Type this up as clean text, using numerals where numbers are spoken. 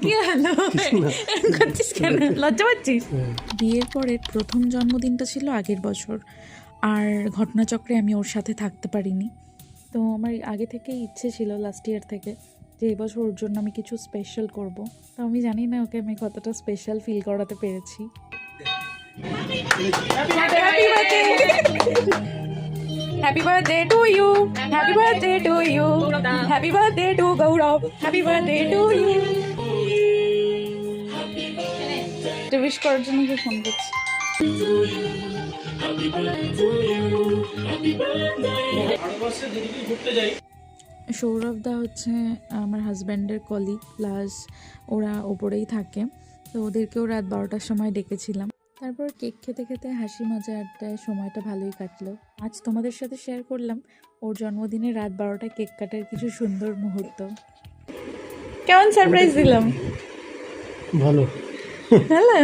কি হলো এরকম করছিস কেন, লজ্জা পাচ্ছিস? বিয়ের পরের প্রথম জন্মদিনটা ছিল আগের বছর, আর ঘটনাচক্রে আমি ওর সাথে থাকতে পারিনি। তো আমার আগে থেকেই ইচ্ছে ছিল লাস্ট ইয়ার থেকে যে এই বছর ওর জন্য আমি কিছু স্পেশাল করব। তো আমি জানি না ওকে আমি কতটা স্পেশাল ফিল করাতে পেরেছি। Happy birthday to you. Happy birthday to you. Happy birthday to Gaurav. Happy birthday to you. তো উইশ করার জন্য কি ফোন করছি। সৌরভ দা হচ্ছে আমার হাজব্যান্ডের কলিগ, প্লাস ওরা ওপরেই থাকে। তো ওদেরকেও রাত 12টার সময় ডেকেছিলাম। তারপর কেক খেতে খেতে হাসি মজা আড্ডায় সময়টা ভালোই কাটলো। আজ তোমাদের সাথে শেয়ার করলাম ওর জন্মদিনে রাত 12টায় কেক কাটার কিছু সুন্দর মুহূর্ত। কেমন সারপ্রাইজ দিলাম? ভালো ভালো।